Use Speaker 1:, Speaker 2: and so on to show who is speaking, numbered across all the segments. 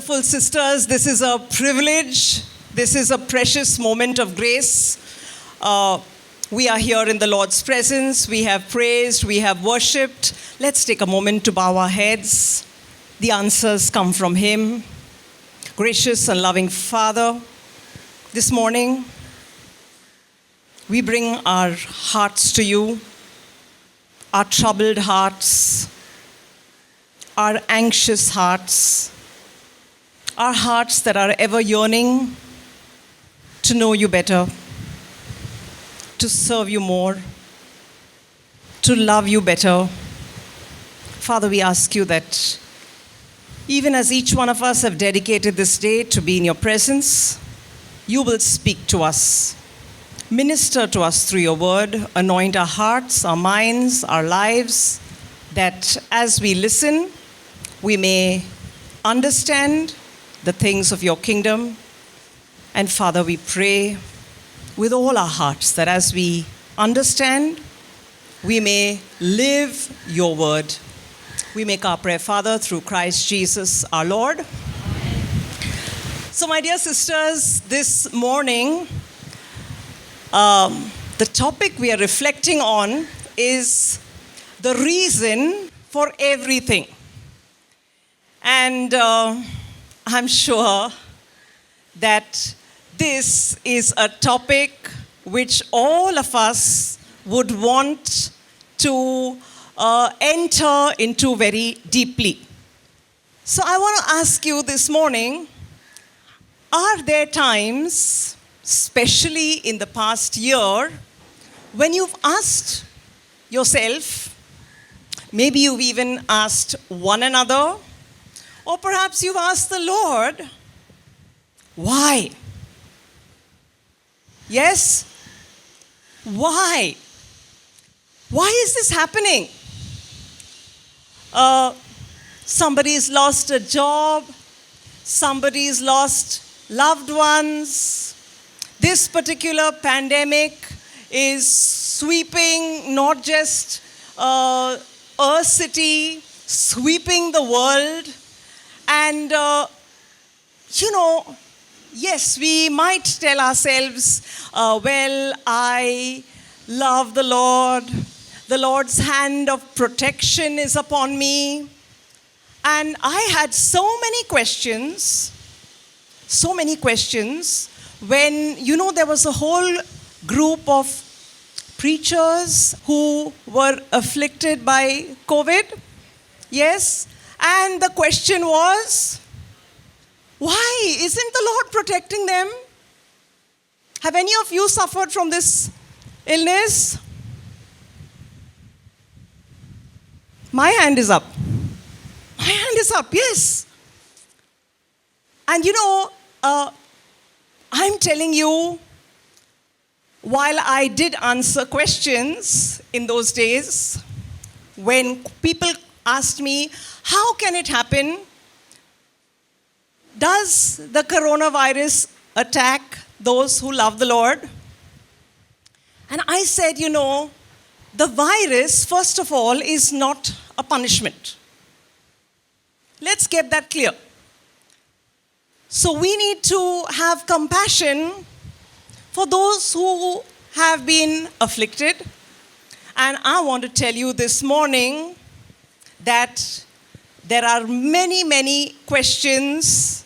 Speaker 1: Wonderful sisters, this is a privilege. This is a precious moment of grace. We are here in the Lord's presence. We have praised, we have worshipped. Let's take a moment to bow our heads. The answers come from Him. Gracious and loving Father, this morning we bring our hearts to you, our troubled hearts, our anxious hearts, our hearts that are ever yearning to know you better, to serve you more, to love you better. Father, we ask you that even as each one of us have dedicated this day to be in your presence, you will speak to us. Minister to us through your word. Anoint our hearts, our minds, our lives, that as we listen, we may understand the things of your kingdom. And Father, we pray with all our hearts that as we understand, we may live your word. We make our prayer, Father, through Christ Jesus our Lord. Amen. So, my dear sisters, this morning, the topic we are reflecting on is the reason for everything. And I'm sure that this is a topic which all of us would want to enter into very deeply. So I want to ask you this morning, are there times, especially in the past year, when you've asked yourself, maybe you've even asked one another, or perhaps you've asked the Lord, why? Yes? Why? Why is this happening? Somebody's lost a job. Somebody's lost loved ones. This particular pandemic is sweeping not just a city, sweeping the world. And, yes, we might tell ourselves, well, I love the Lord. The Lord's hand of protection is upon me. And I had so many questions when, there was a whole group of preachers who were afflicted by COVID. Yes? And the question was, why isn't the Lord protecting them? Have any of you suffered from this illness? My hand is up. My hand is up, yes. And I'm telling you, while I did answer questions in those days, when people asked me, how can it happen? Does the coronavirus attack those who love the Lord? And I said, the virus, first of all, is not a punishment. Let's get that clear. So we need to have compassion for those who have been afflicted. And I want to tell you this morning that there are many, many questions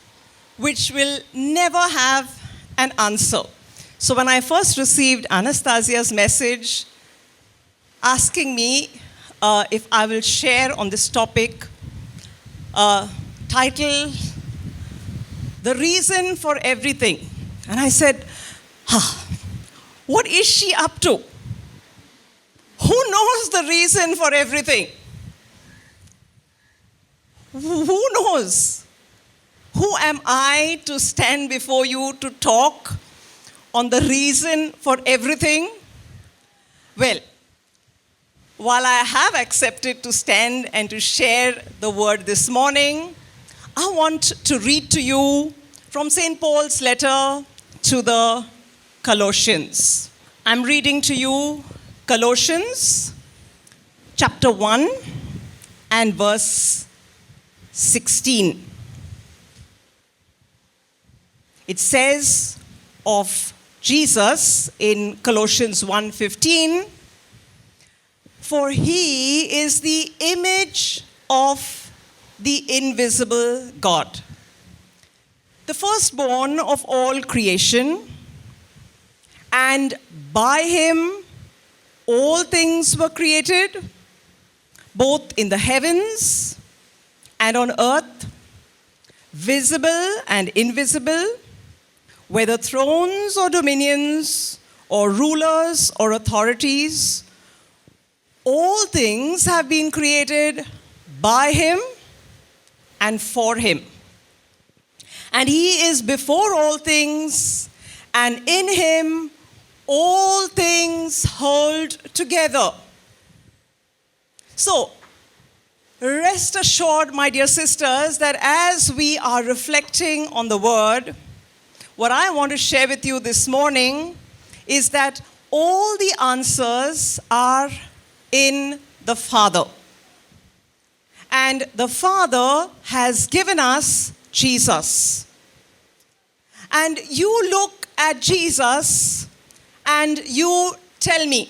Speaker 1: which will never have an answer. So when I first received Anastasia's message asking me if I will share on this topic, title, The Reason for Everything. And I said, what is she up to? Who knows the reason for everything? Who knows? Who am I to stand before you to talk on the reason for everything? Well, while I have accepted to stand and to share the word this morning, I want to read to you from St. Paul's letter to the Colossians. I'm reading to you Colossians chapter 1 and verse 16. It says of Jesus in Colossians 1:15, "For he is the image of the invisible God, the firstborn of all creation, and by him all things were created, both in the heavens and on earth, visible and invisible, whether thrones or dominions or rulers or authorities. All things have been created by him and for him. And he is before all things, and in him all things hold together." So, rest assured, my dear sisters, that as we are reflecting on the word, what I want to share with you this morning is that all the answers are in the Father. And the Father has given us Jesus. And you look at Jesus and you tell me,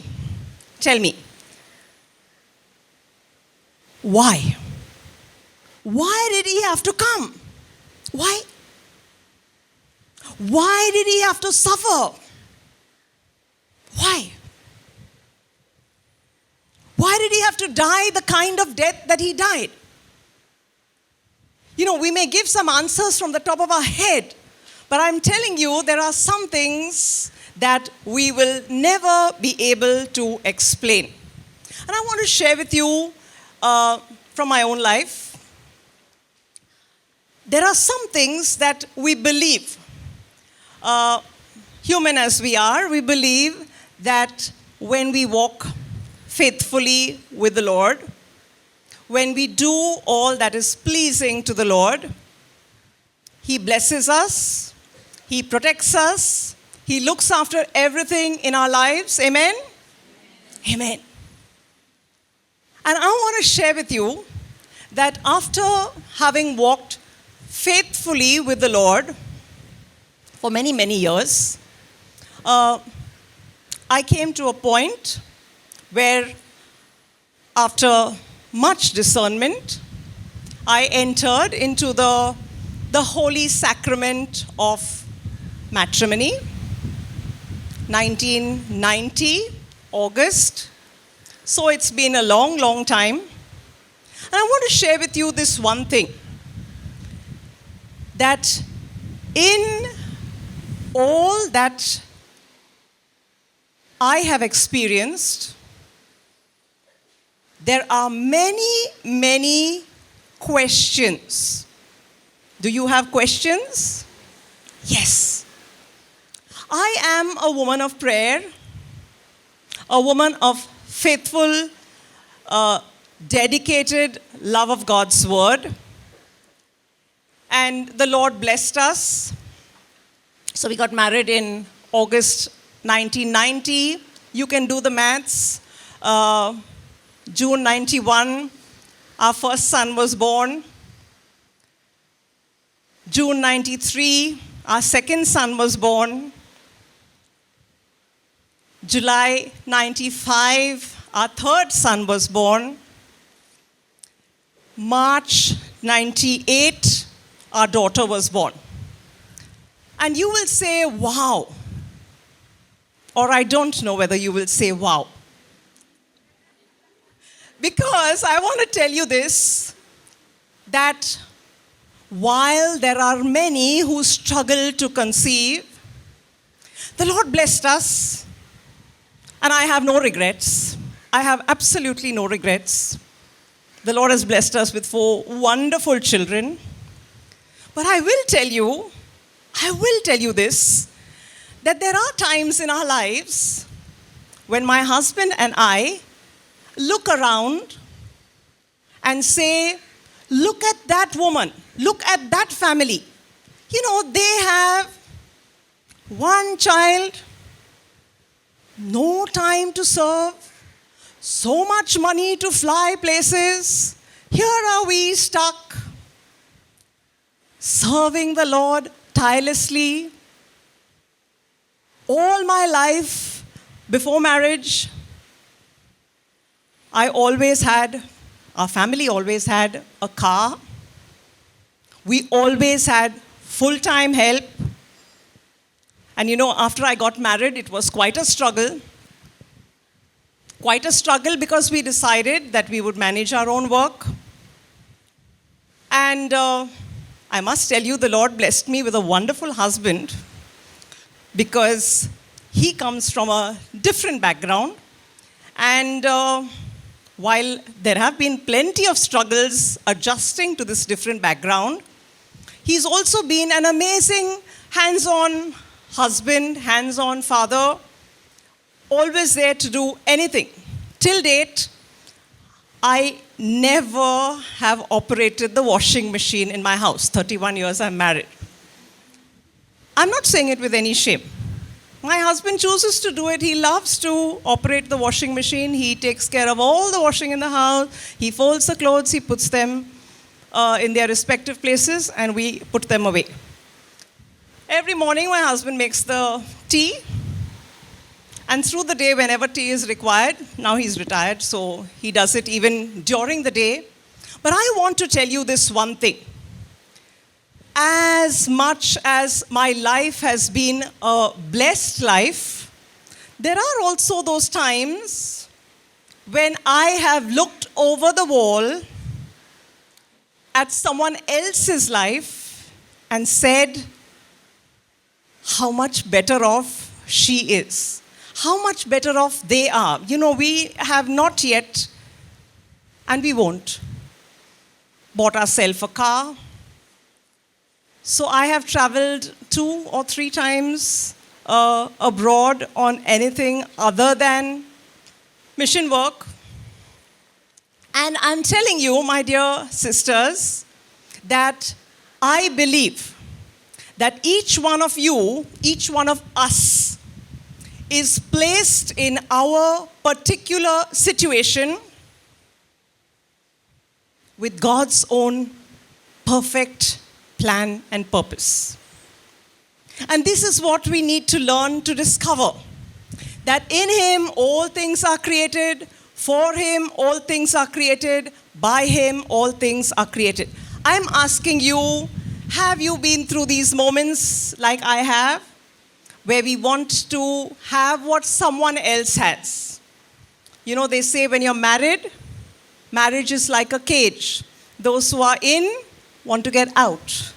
Speaker 1: why? Why did he have to come? Why? Why did he have to suffer? Why? Why did he have to die the kind of death that he died? You know, we may give some answers from the top of our head, but I'm telling you, there are some things that we will never be able to explain. And I want to share with you from my own life. There are some things that we believe. Human as we are, we believe that when we walk faithfully with the Lord, when we do all that is pleasing to the Lord, he blesses us, he protects us, he looks after everything in our lives. Amen? Amen. And I want to share with you that after having walked faithfully with the Lord for many, many years, I came to a point where, after much discernment, I entered into the holy sacrament of matrimony. 1990, August. So it's been a long, long time. And I want to share with you this one thing, that in all that I have experienced, there are many, many questions. Do you have questions? Yes. I am a woman of prayer, a woman of faithful, dedicated love of God's word. And the Lord blessed us. So we got married in August 1990. You can do the maths. June 91, our first son was born. June 93, our second son was born. July 95, our third son was born. March 98, our daughter was born. And you will say, wow. Or I don't know whether you will say, wow. Because I want to tell you this, that while there are many who struggle to conceive, the Lord blessed us, and I have no regrets. I have absolutely no regrets. The Lord has blessed us with 4 wonderful children. But I will tell you this, that there are times in our lives when my husband and I look around and say, look at that woman, look at that family. You know, they have 1 child, no time to serve, so much money to fly places. Here are we stuck, serving the Lord, tirelessly. All my life, before marriage, our family always had a car. We always had full-time help. And after I got married, it was quite a struggle. Quite a struggle because we decided that we would manage our own work. And I must tell you, the Lord blessed me with a wonderful husband because he comes from a different background. And while there have been plenty of struggles adjusting to this different background, he's also been an amazing hands-on husband, hands-on father, always there to do anything. Till date, I never have operated the washing machine in my house. 31 years I'm married. I'm not saying it with any shame. My husband chooses to do it. He loves to operate the washing machine. He takes care of all the washing in the house. He folds the clothes. He puts them in their respective places, and we put them away. Every morning, my husband makes the tea. And through the day, whenever tea is required, now he's retired, so he does it even during the day. But I want to tell you this one thing. As much as my life has been a blessed life, there are also those times when I have looked over the wall at someone else's life and said, how much better off she is. How much better off they are. We have not yet, and we won't, bought ourselves a car. So I have traveled 2 or 3 times abroad on anything other than mission work. And I'm telling you, my dear sisters, that I believe that each one of you, each one of us, is placed in our particular situation with God's own perfect plan and purpose. And this is what we need to learn to discover. That in Him all things are created, for Him all things are created, by Him all things are created. I'm asking you, have you been through these moments like I have, where we want to have what someone else has? They say when you're married, marriage is like a cage. Those who are in want to get out.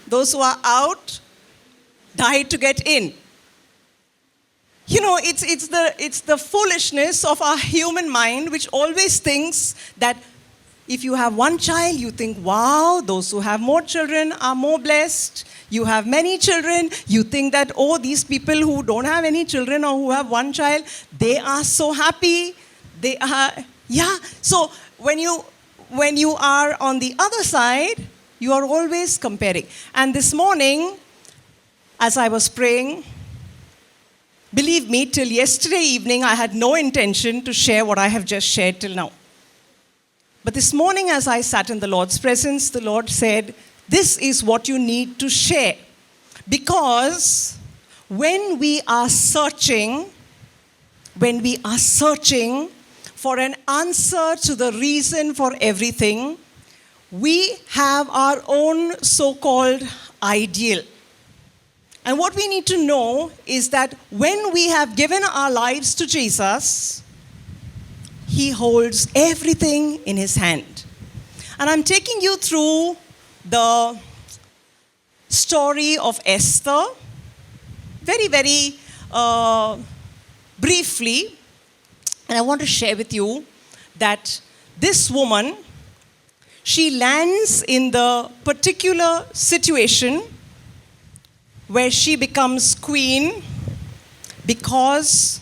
Speaker 1: Those who are out die to get in. It's the foolishness of our human mind, which always thinks that if you have one child, you think, wow, those who have more children are more blessed. You have many children, you think that, oh, these people who don't have any children or who have one child, they are so happy. They are, So when you are on the other side, you are always comparing. And this morning, as I was praying, believe me, till yesterday evening, I had no intention to share what I have just shared till now. But this morning, as I sat in the Lord's presence, the Lord said, this is what you need to share. Because when we are searching for an answer to the reason for everything, we have our own so-called ideal. And what we need to know is that when we have given our lives to Jesus, He holds everything in His hand. And I'm taking you through the story of Esther, very, very briefly. And I want to share with you that this woman, she lands in the particular situation where she becomes queen because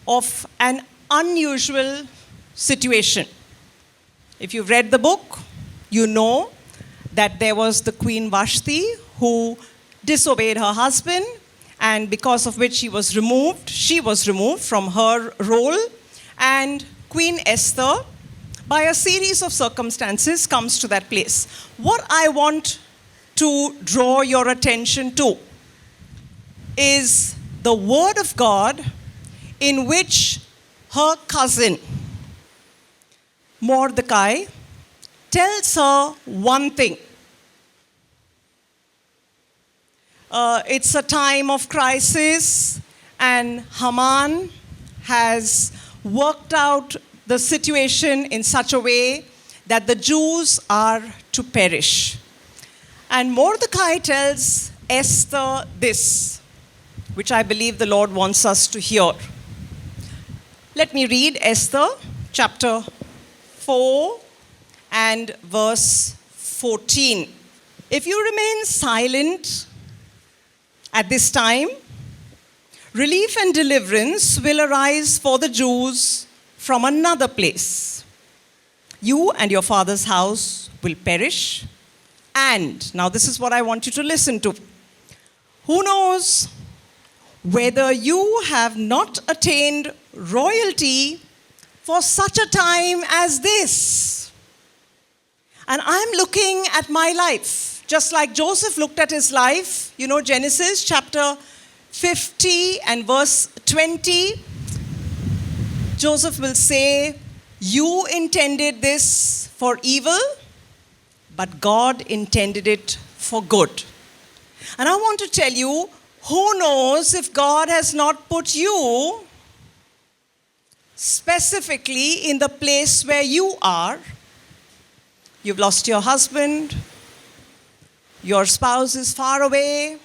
Speaker 1: of an unusual situation. If you've read the book, you know that there was the Queen Vashti who disobeyed her husband, and because of which she was removed from her role. And Queen Esther, by a series of circumstances, comes to that place. What I want to draw your attention to is the word of God in which her cousin, Mordecai, tells her one thing. It's a time of crisis, and Haman has worked out the situation in such a way that the Jews are to perish. And Mordecai tells Esther this, which I believe the Lord wants us to hear. Let me read Esther chapter 4 and verse 14. If you remain silent at this time, relief and deliverance will arise for the Jews from another place. You and your father's house will perish. And, now this is what I want you to listen to. Who knows whether you have not attained royalty for such a time as this? And I'm looking at my life, just like Joseph looked at his life. You know, Genesis chapter 50 and verse 20. Joseph will say, you intended this for evil, but God intended it for good. And I want to tell you, who knows if God has not put you specifically in the place where you are. You've lost your husband, your spouse is far away,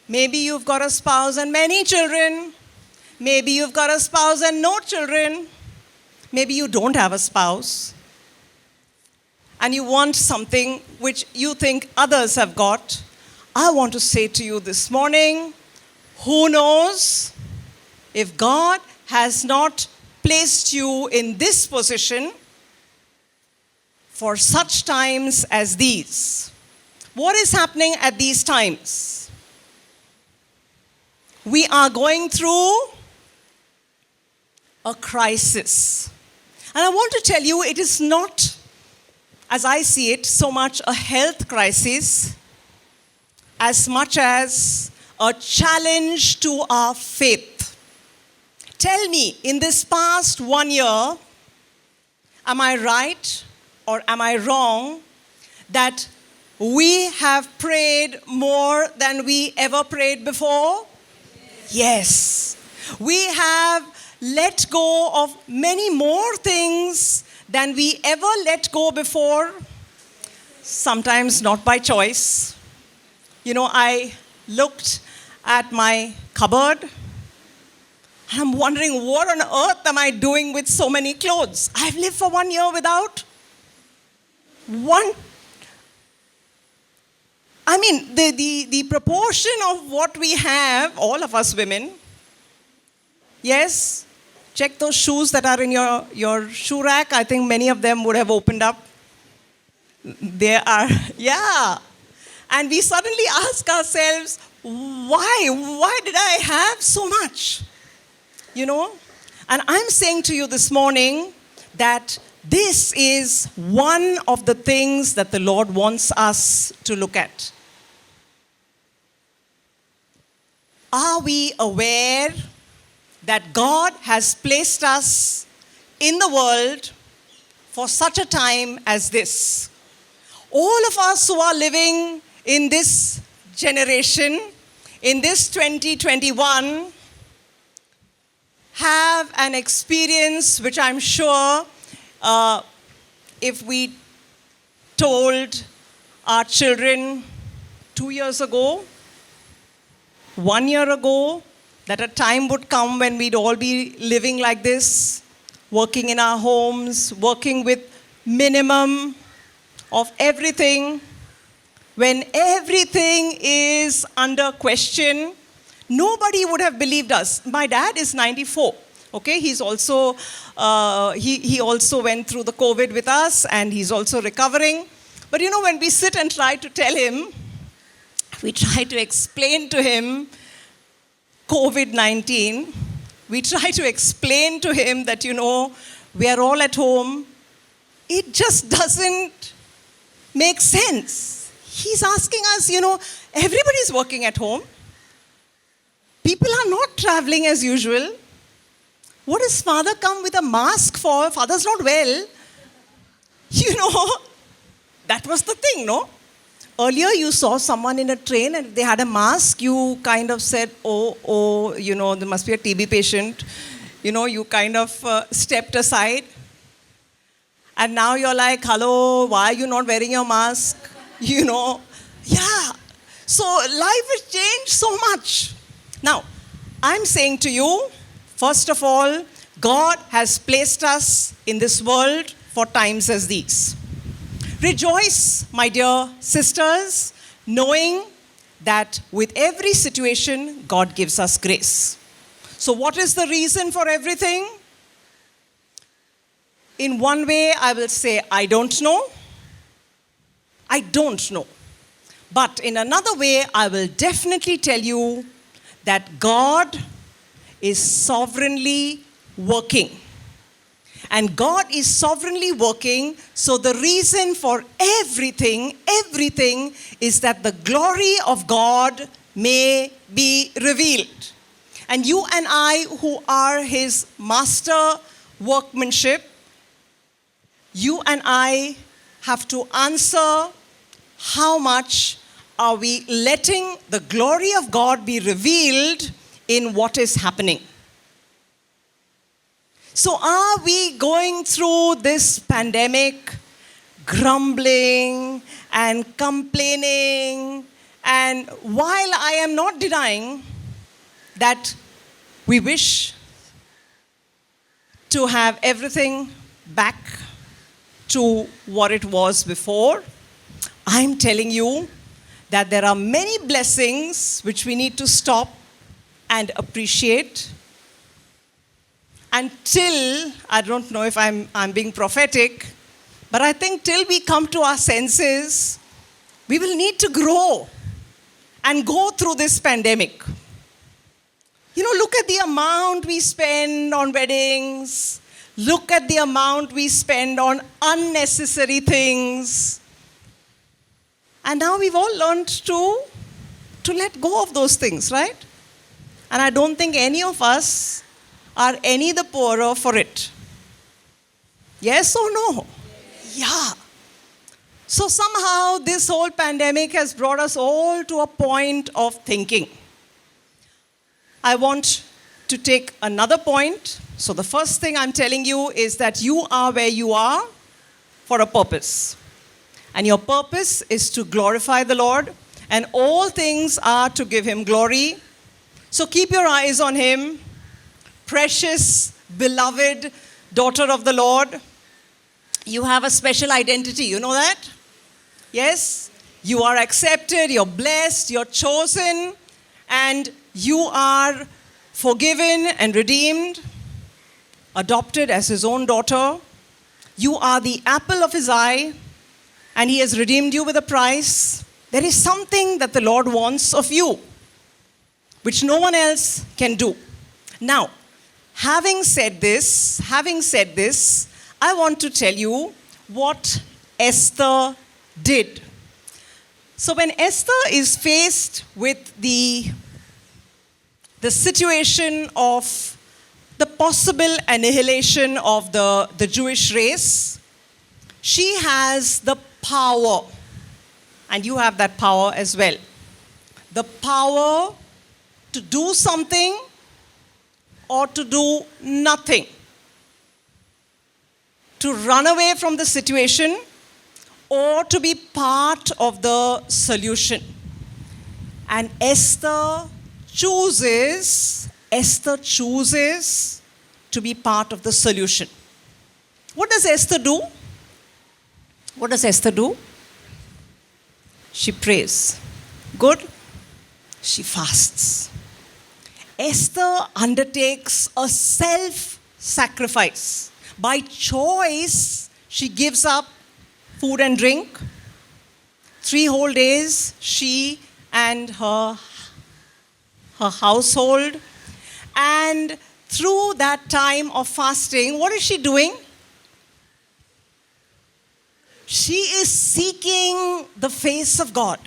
Speaker 1: maybe you've got a spouse and many children, maybe you've got a spouse and no children, maybe you don't have a spouse, and you want something which you think others have got. I want to say to you this morning, who knows if God has not placed you in this position for such times as these. What is happening at these times? We are going through a crisis. And I want to tell you, it is not, as I see it, so much a health crisis as much as a challenge to our faith. Tell me, in this past 1 year, am I right or am I wrong that we have prayed more than we ever prayed before? Yes. We have let go of many more things than we ever let go before, sometimes not by choice. You know, I looked at my cupboard and I'm wondering, what on earth am I doing with so many clothes? I've lived for 1 year without one. I mean, the proportion of what we have, all of us women, yes, check those shoes that are in your shoe rack. I think many of them would have opened up. There are, yeah. And we suddenly ask ourselves, why? Why did I have so much? You know? And I'm saying to you this morning that this is one of the things that the Lord wants us to look at. Are we aware that God has placed us in the world for such a time as this? All of us who are living in this generation, in this 2021, have an experience which I'm sure if we told our children 2 years ago, 1 year ago, that a time would come when we'd all be living like this, working in our homes, working with minimum of everything, when everything is under question, nobody would have believed us. My dad is 94. Okay, he's also he also went through the COVID with us, and he's also recovering. But you know, when we sit and try to tell him, we try to explain to him COVID-19. We try to explain to him that, you know, we are all at home. It just doesn't make sense. He's asking us, everybody's working at home. People are not traveling as usual. What does Father come with a mask for? Father's not well. That was the thing, no? Earlier you saw someone in a train and they had a mask. You kind of said, there must be a TB patient. You kind of stepped aside. And now you're like, hello, why are you not wearing your mask? Yeah. So life has changed so much. Now, I'm saying to you, first of all, God has placed us in this world for times as these. Rejoice, my dear sisters, knowing that with every situation, God gives us grace. So what is the reason for everything? In one way, I will say, I don't know. I don't know. But in another way, I will definitely tell you that God is sovereignly working. And God is sovereignly working, so the reason for everything is that the glory of God may be revealed. And you and I, who are His master workmanship, you and I have to answer, how much are we letting the glory of God be revealed in what is happening? So are we going through this pandemic grumbling and complaining? And while I am not denying that we wish to have everything back to what it was before, I'm telling you that there are many blessings which we need to stop and appreciate until, I don't know if I'm being prophetic, but I think till we come to our senses, we will need to grow and go through this pandemic. Look at the amount we spend on weddings. Look at the amount we spend on unnecessary things. And now we've all learned to let go of those things, right? And I don't think any of us are any the poorer for it. Yes or no? Yeah. So somehow this whole pandemic has brought us all to a point of thinking. I want to take another point. So the first thing I'm telling you is that you are where you are for a purpose. And your purpose is to glorify the Lord, and all things are to give Him glory. So keep your eyes on Him. Precious, beloved daughter of the Lord, you have a special identity. You know that? Yes? You are accepted, you're blessed, you're chosen, and you are forgiven and redeemed, adopted as His own daughter. You are the apple of His eye, and He has redeemed you with a price. There is something that the Lord wants of you, which no one else can do. Now, having said this, I want to tell you what Esther did. So when Esther is faced with the situation of the possible annihilation of the Jewish race, she has the power, and you have that power as well. The power to do something or to do nothing. To run away from the situation or to be part of the solution. And Esther chooses to be part of the solution. What does Esther do? What does Esther do? She prays. Good. She fasts. Esther undertakes a self-sacrifice. By choice, she gives up food and drink. 3 whole days, she and her household. And through that time of fasting, what is she doing? She is seeking the face of God.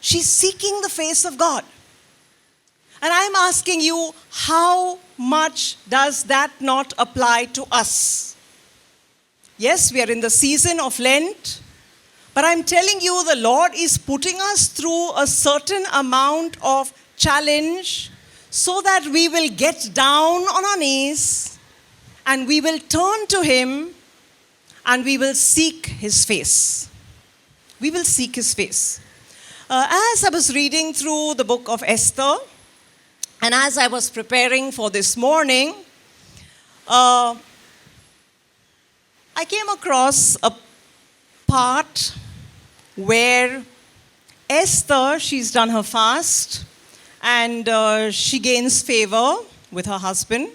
Speaker 1: She's seeking the face of God. And I'm asking you, how much does that not apply to us? Yes, we are in the season of Lent, but I'm telling you, the Lord is putting us through a certain amount of challenge so that we will get down on our knees and we will turn to Him and we will seek His face. We will seek His face. As I was reading through the book of Esther, and as I was preparing for this morning, I came across a part where Esther, she's done her fast, and she gains favor with her husband,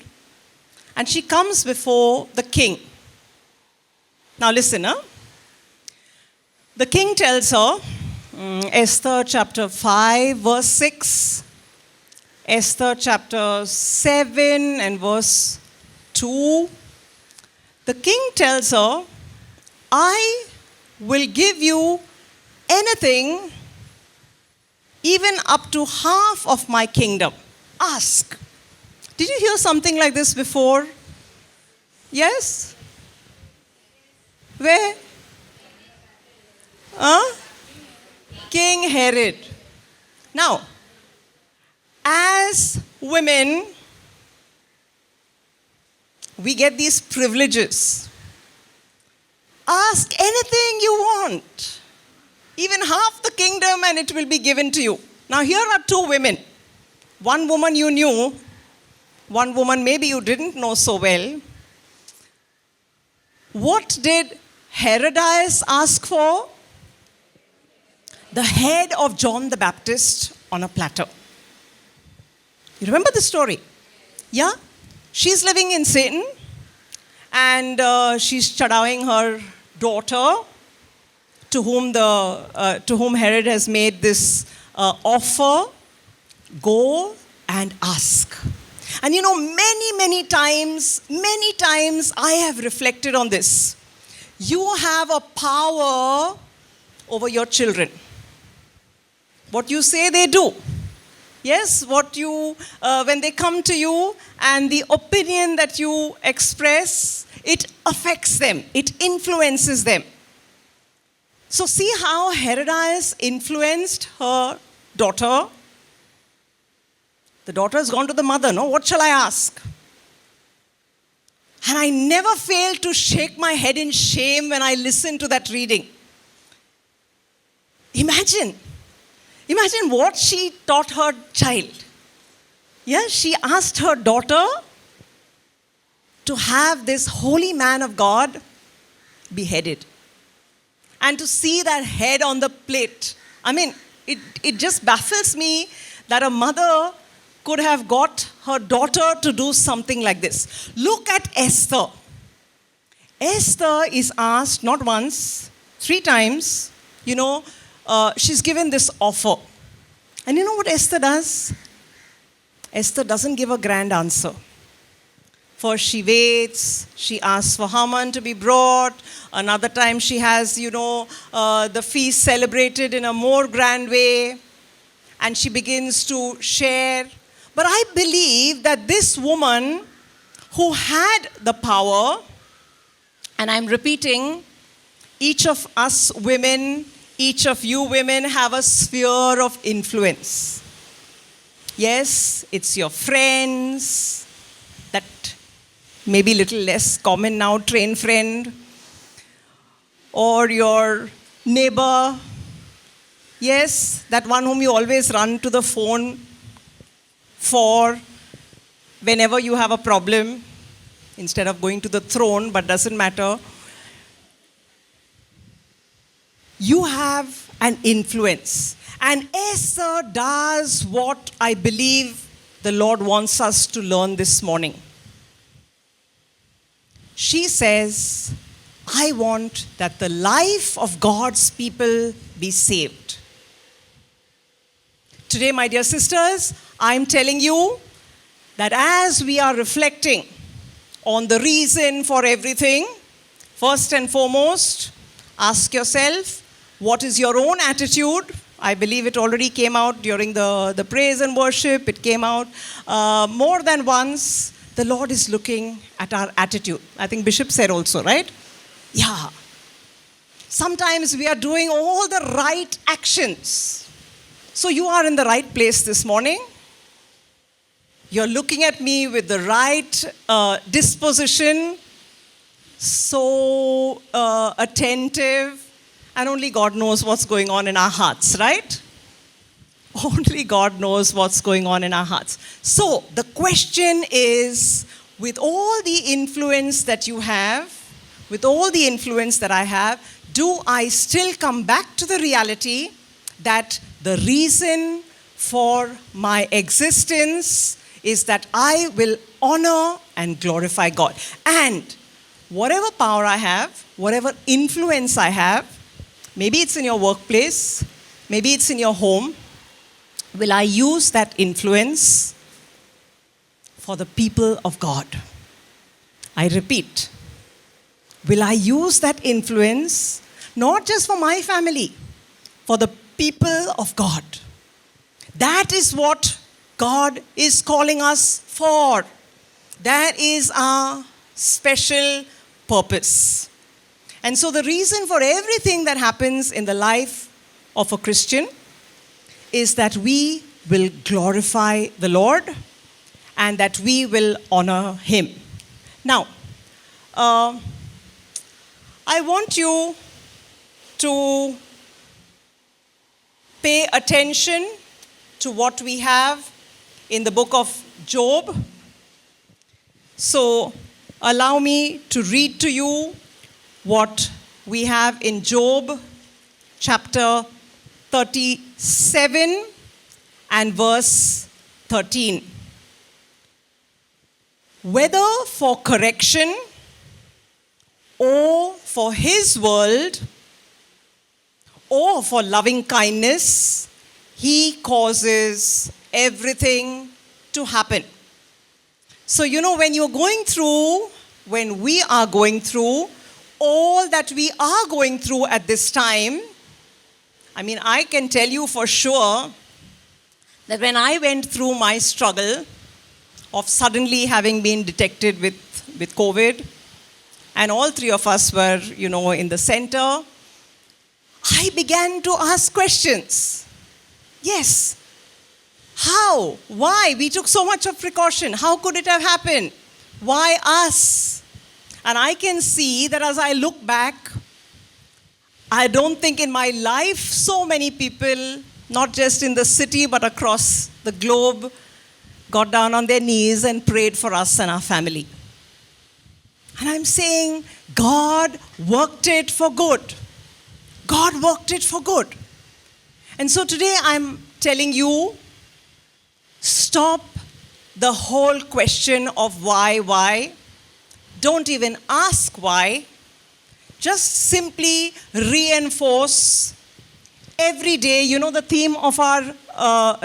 Speaker 1: and she comes before the king. Now listen, the king tells her, Esther chapter 5, verse 6, Esther chapter 7 and verse 2. The king tells her, I will give you anything, even up to half of my kingdom. Ask. Did you hear something like this before? Yes? Where? King Herod. Now, as women, we get these privileges. Ask anything you want, even half the kingdom, and it will be given to you. Now, here are two women. One woman you knew, one woman maybe you didn't know so well. What did Herodias ask for? The head of John the Baptist on a platter. You remember the story? Yeah? She's living in Satan, and she's chadawing her daughter, to whom Herod has made this offer. Go and ask. And you know, many times I have reflected on this. You have a power over your children. What you say, they do. Yes, when they come to you and the opinion that you express, it affects them, it influences them. So see how Herodias influenced her daughter. The daughter has gone to the mother, no? What shall I ask? And I never fail to shake my head in shame when I listen to that reading. Imagine what she taught her child. Yes, she asked her daughter to have this holy man of God beheaded. And to see that head on the plate. I mean, it just baffles me that a mother could have got her daughter to do something like this. Look at Esther. Esther is asked not once, 3 times, she's given this offer. And you know what Esther does? Esther doesn't give a grand answer. First she waits, she asks for Haman to be brought. Another time she has, the feast celebrated in a more grand way. And she begins to share. But I believe that this woman who had the power, and I'm repeating, each of us women, each of you women have a sphere of influence. Yes, it's your friends, that maybe a little less common now, train friend, or your neighbor. Yes, that one whom you always run to the phone for whenever you have a problem, instead of going to the throne, but doesn't matter. You have an influence. And Esther does what I believe the Lord wants us to learn this morning. She says, I want that the life of God's people be saved. Today, my dear sisters, I'm telling you that as we are reflecting on the reason for everything, first and foremost, Ask yourself, what is your own attitude? I believe it already came out during the praise and worship. It came out more than once. The Lord is looking at our attitude. I think Bishop said also, right? Yeah. Sometimes we are doing all the right actions. So you are in the right place this morning. You're looking at me with the right disposition, so attentive, and only God knows what's going on in our hearts, right? Only God knows what's going on in our hearts. So the question is, with all the influence that you have, with all the influence that I have, do I still come back to the reality that the reason for my existence is that I will honor and glorify God? And whatever power I have, whatever influence I have, maybe it's in your workplace, maybe it's in your home, will I use that influence for the people of God? I repeat, will I use that influence not just for my family, for the people of God? That is what God is calling us for. That is our special purpose. And so the reason for everything that happens in the life of a Christian is that we will glorify the Lord and that we will honor Him. Now, I want you to pay attention to what we have in the book of Job. So, allow me to read to you what we have in Job chapter 37 and verse 13. Whether for correction or for His world or for loving kindness, He causes everything to happen. So, when you're going through, when we are going through all that we are going through at this time, I can tell you for sure that when I went through my struggle of suddenly having been detected with COVID, and all three of us were, in the center, I began to ask questions. Yes. How? Why? We took so much of precaution. How could it have happened? Why us? And I can see that as I look back, I don't think in my life so many people, not just in the city but across the globe, got down on their knees and prayed for us and our family. And I'm saying, God worked it for good. God worked it for good. And so today I'm telling you, stop the whole question of why. Don't even ask why. Just simply reinforce every day. The theme of our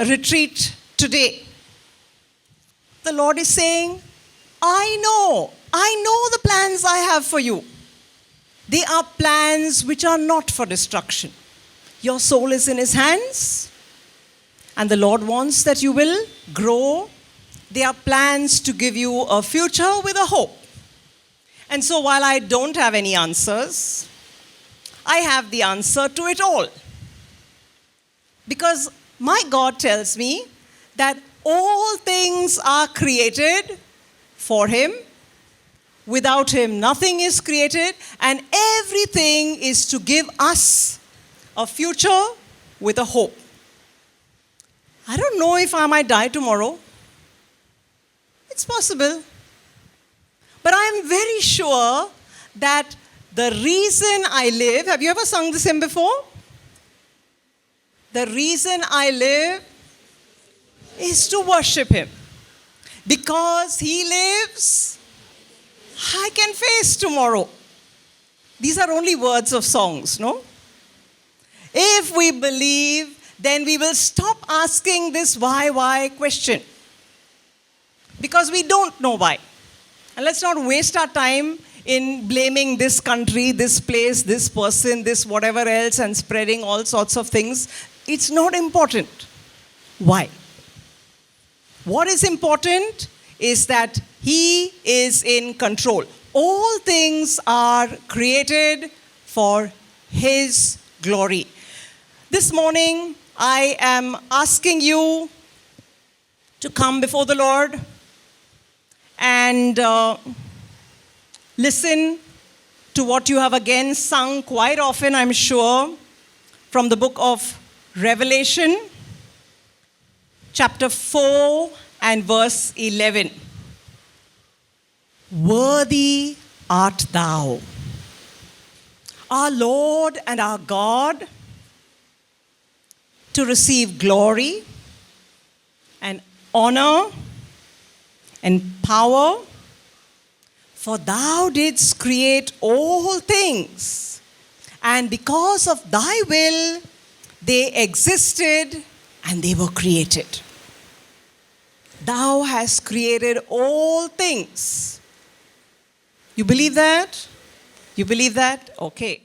Speaker 1: retreat today. The Lord is saying, I know the plans I have for you. They are plans which are not for destruction. Your soul is in His hands, and the Lord wants that you will grow. They are plans to give you a future with a hope. And so while I don't have any answers, I have the answer to it all. Because my God tells me that all things are created for Him. Without Him, nothing is created, and everything is to give us a future with a hope. I don't know if I might die tomorrow. It's possible. But I'm very sure that the reason I live, have you ever sung this hymn before? The reason I live is to worship Him. Because He lives, I can face tomorrow. These are only words of songs, no? If we believe, then we will stop asking this why question. Because we don't know why. And let's not waste our time in blaming this country, this place, this person, this whatever else, and spreading all sorts of things. It's not important. Why? What is important is that He is in control. All things are created for His glory. This morning, I am asking you to come before the Lord and listen to what you have again sung quite often, I'm sure, from the book of Revelation, chapter 4 and verse 11. Worthy art thou, our Lord and our God, to receive glory and honor and power, for thou didst create all things, and because of thy will they existed and they were created. Thou hast created all things. You believe that? You believe that? Okay.